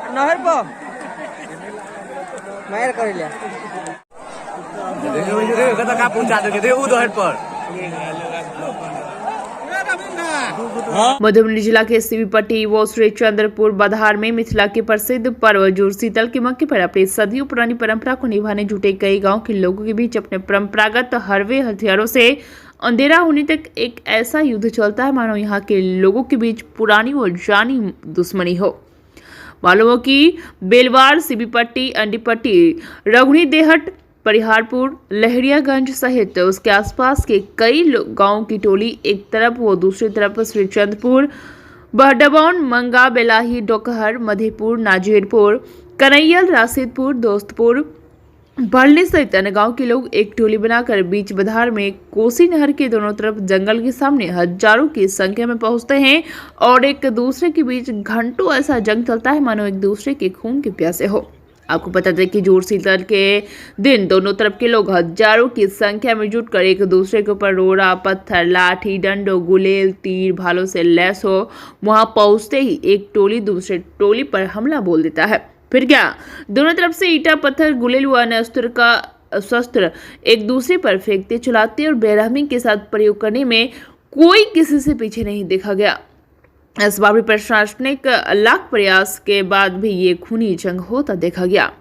नहर पर मार कर लिया का पहुंचा देंगे उधर पर। मधुबनी जिला के सीबीपट्टी व श्री चंद्रपुर बधार में मिथिला के प्रसिद्ध पर्व जुड़शीतल के मौके पर अपनी सदियों पुरानी परंपरा को निभाने जुटे कई गांव के लोगों के बीच अपने परंपरागत हरवे हथियारों से अंधेरा होने तक एक ऐसा युद्ध चलता है मानो यहाँ के लोगों के बीच पुरानी और जानी दुश्मनी हो। मालूम हो कि बेलवार, सीबीपट्टी, अंडीपट्टी, रघुनी देहट, परिहारपुर, लहरियागंज सहित उसके आसपास के कई गांवों की टोली एक तरफ व दूसरी तरफ श्री चंद्रपुर, बहडबौन, मंगा, बेलाही, डोकहर, मधेपुर, नाजिरपुर, कन्हैयल, राशिदपुर, दोस्तपुर, भरली सहित अन्य गांव के लोग एक टोली बनाकर बीच बधार में कोसी नहर के दोनों तरफ जंगल के सामने हजारों की संख्या में पहुंचते हैं और एक दूसरे के बीच घंटों ऐसा जंग चलता है मानो एक दूसरे के खून के प्यासे हो। आपको पता था कि जुड़शीतल के दिन दोनों तरफ के लोग हजारों की संख्या में जुटकर एक दूसरे के ऊपर रोड़ा, पत्थर, लाठी, डंडो, गुलेल, तीर, भालों से लैस हो वहां पहुंचते ही एक टोली दूसरे टोली पर हमला बोल देता है। फिर क्या, दोनों तरफ से ईटा, पत्थर, गुलेल व अन्य अस्त्र का शस्त्र एक दूसरे पर फेंकते, चलाते और बेरहमी के साथ प्रयोग करने में कोई किसी से पीछे नहीं देखा गया। इस बार भी प्रशासनिक लाख प्रयास के बाद भी ये खूनी जंग होता देखा गया।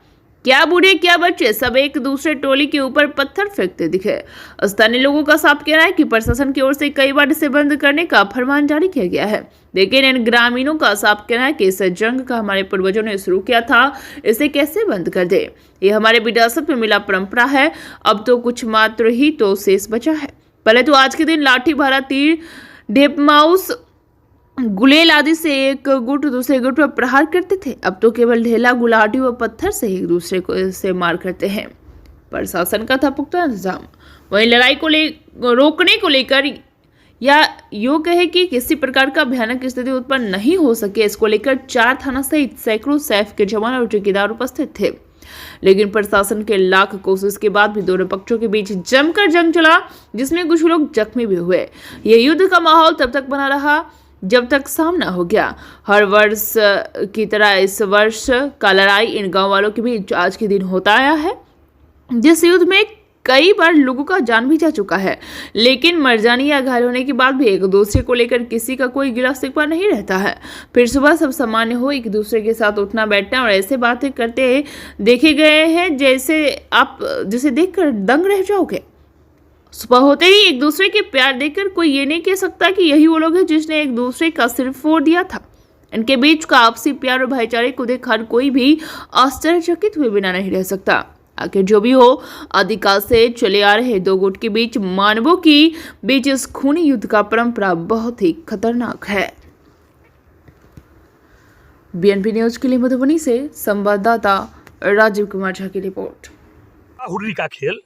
क्या बूढ़े क्या बच्चे सब एक दूसरे टोली के ऊपर पत्थर फेंकते दिखे। स्थानीय लोगों का साफ कहना है कि प्रशासन की ओर से कई बार इसे बंद करने का फरमान जारी किया गया है, लेकिन इन ग्रामीणों का साफ कहना है कि इस जंग का हमारे पूर्वजों ने शुरू किया था, इसे कैसे बंद कर दे। ये हमारे विरासत में मिला परंपरा है, अब तो कुछ मात्र ही तो शेष बचा है। पहले तो आज के दिन लाठी, भाला, तीर, ढेपमाउस, गुलेल आदि से एक गुट दूसरे गुट पर प्रहार करते थे, अब तो केवल ढेला, गुलाटी व पत्थर से एक दूसरे को से मार करते हैं। प्रशासन का था पुख्ता इंतजाम। वहीं लड़ाई को रोकने को लेकर या यूं कहे कि किसी प्रकार का भयानक स्थिति उत्पन्न नहीं हो सके, इसको लेकर 4 थाना सहित सैकड़ों सैफ के जवान और ठेकेदार उपस्थित थे, लेकिन प्रशासन के लाख कोशिश के बाद भी दोनों पक्षों के बीच जमकर जंग चला, जिसमें कुछ लोग जख्मी भी हुए। यह युद्ध का माहौल तब तक बना रहा जब तक सामना हो गया। हर वर्ष की तरह इस वर्ष का लड़ाई इन गांव वालों के बीच आज के दिन होता आया है, जिस युद्ध में कई बार लोगों का जान भी जा चुका है, लेकिन मर जाने या घायल होने के बाद भी एक दूसरे को लेकर किसी का कोई गिला शिकवा नहीं रहता है। फिर सुबह सब सामान्य हो, एक दूसरे के साथ उठना बैठना और ऐसे बातें करते देखे गए हैं जिसे देखकर दंग रह जाओगे। सुबह होते ही एक दूसरे के प्यार देखकर कोई ये नहीं कह सकता कि यही वो लोग हैं जिसने एक दूसरे का सिर फोड़ दिया था। इनके बीच का आपसी प्यार और भाईचारे को देख हर कोई भी आश्चर्यचकित हुए बिना नहीं रह सकता। आखिर जो भी हो, आदिकाल से चले आ रहे दो गुट के बीच, मानवों की बीच इस खूनी युद्ध का परंपरा बहुत ही खतरनाक है। बीएनपी न्यूज के लिए मधुबनी से संवाददाता राजीव कुमार झा की रिपोर्ट। हुर्री का खेल,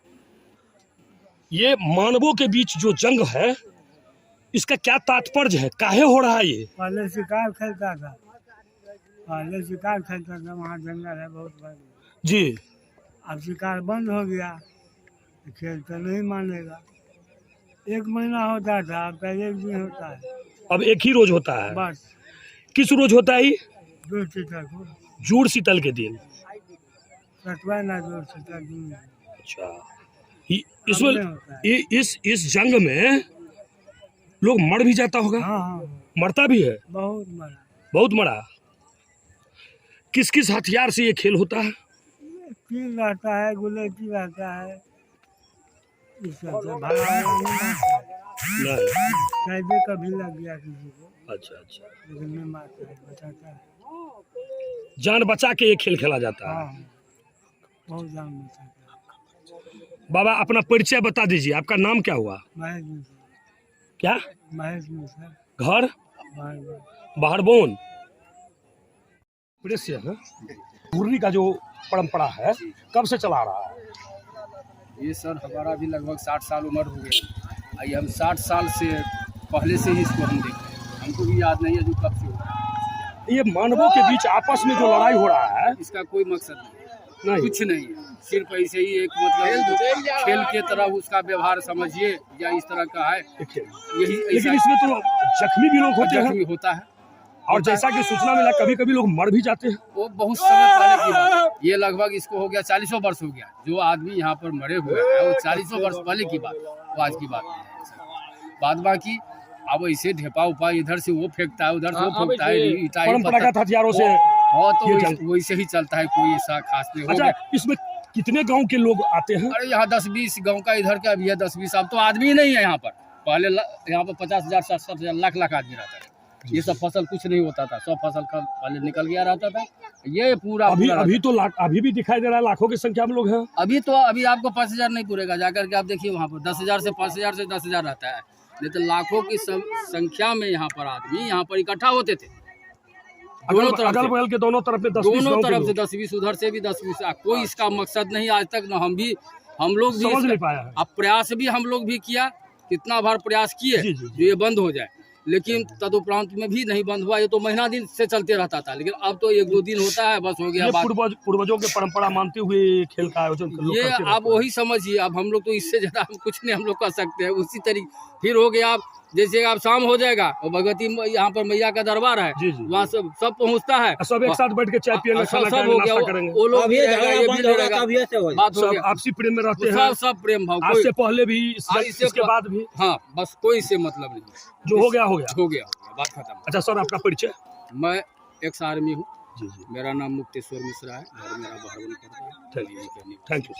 ये मानवों के बीच जो जंग है, इसका क्या तात्पर्य है, काहे हो रहा है ये? पहले शिकार खेलता था, वहाँ जंगल है बहुत बड़ा जी। अब शिकार बंद हो गया, खेल तो नहीं मानेगा। 1 महीना होता था, अब 1 दिन होता है। अब एक ही रोज होता है बस। किस रोज होता है? जुड़शीतल के दिन। जुड़शीतल। अच्छा, इसमें इस जंग में लोग मर भी जाता होगा? हाँ। मरता भी है? बहुत मरा। किस किस हथियार से ये खेल होता है? तीर रहता है, गुलेटी रहता है, कभी लग गया किसी को। अच्छा। लेकिन नहीं मारता है, बचाता है। जान बचा के ये खेल खेला जाता है। बहुत जान बचाता है। बाबा, अपना परिचय बता दीजिए। आपका नाम क्या हुआ? महेश मिश्रा। क्या? महेश मिश्रा। घर? बहड़बौन। हुर्री का जो परंपरा है, कब से चला रहा है? ये सर हमारा भी लगभग 60 साल उम्र हो गई। ये हम 60 साल से पहले से ही इसको हम देख रहे हैं, हमको भी याद नहीं है जो कब से हो रहा है। ये मानवों के बीच आपस में जो लड़ाई हो रहा है, इसका कोई मकसद नहीं, कुछ नहीं है, सिर्फ ऐसे ही एक मतलब खेल के तरह उसका व्यवहार समझिए या इस तरह का है। यही। लेकिन इसमें तो जख्मी भी लोग होते हैं जख्मी होता है। और जैसा कि सूचना मिला कभी कभी लोग मर भी जाते हैं। वो बहुत समय पहले की बात है। ये लगभग इसको हो गया 40 वर्ष हो गया। जो आदमी यहाँ पर मरे हुए हैं वो 40 वर्ष पहले की बात, वो आज की बात नहीं है सर। बाद बाकी अब ऐसे ढेपा उपा इधर से वो फेंकता है, उधर से वो फेंकता है, ईंटा परंपरागत हथियारों से हाँ, तो ये वैसे ही चलता है, कोई ऐसा खास नहीं हो अच्छा, गया। इसमें कितने गांव के लोग आते हैं? अरे यहाँ 10-20 गांव का इधर का भी है, 10-20। अब तो आदमी ही नहीं है यहाँ पर। पहले यहाँ पर 50,000 60,000 लाख आदमी रहता है। ये सब फसल कुछ नहीं होता था, सब फसल का पहले निकल गया रहता था। ये पूरा अभी तो अभी भी दिखाई दे रहा है लाखों की संख्या में लोग हैं। अभी आपको 5,000 नहीं पूरेगा, जाकर के आप देखिए वहाँ पर 10,000 से 5,000 से 10,000 रहता है। नहीं तो लाखों की संख्या में यहाँ पर आदमी यहाँ पर इकट्ठा होते थे। अगल बगल के दोनों तरफ में 10-20 दोनों गांव के तरफ से लोग। 10-20, उधर से भी 10-20। कोई इसका मकसद नहीं आज तक, न हम लोग भी समझ नहीं पाया है। अब प्रयास भी हम लोग भी किया, कितना बार प्रयास किए जी, जी, जी। जो ये बंद हो जाए, लेकिन तदुपरांत में भी नहीं बंद हुआ। ये तो महीना दिन से चलते रहता था, लेकिन अब तो 1-2 दिन होता है, बस हो गया ये बात। पूर्वजों के परंपरा मानते हुए खेल का आयोजन लोग ये करते आप रहते हैं। वही समझिए। अब हम लोग तो इससे ज्यादा हम कुछ नहीं हम लोग कर सकते हैं। उसी तरीके फिर हो गया, आप जैसे आप शाम हो जाएगा और भगवती यहाँ पर मैया का दरबार है, जी, जी। वहाँ सब पहुँचता है, सब एक साथ बैठ के चाय पियेंगे, खाना सब खाएंगे, हो गया। नाश्ता करेंगे। वो लोग अब भी ये रहेगा, झगड़ा ये बंद भी होगा, रहेगा। तब ये से होगा। बात हो सब गया, आपसी प्रेम में रहते हैं। सब प्रेम भाव। आज से पहले भी इसके बाद भी हाँ, बस कोई से मतलब नहीं। जो हो गया हो गया। हो गया, बात खत्म। अच्छा सर, आपका परिचय? मैं एक्स आर्मी हूँ। जी जी, मेरा नाम मुक्तेश्वर मिश्रा है। घर मेरा बहरवन पड़ता है। Thank you.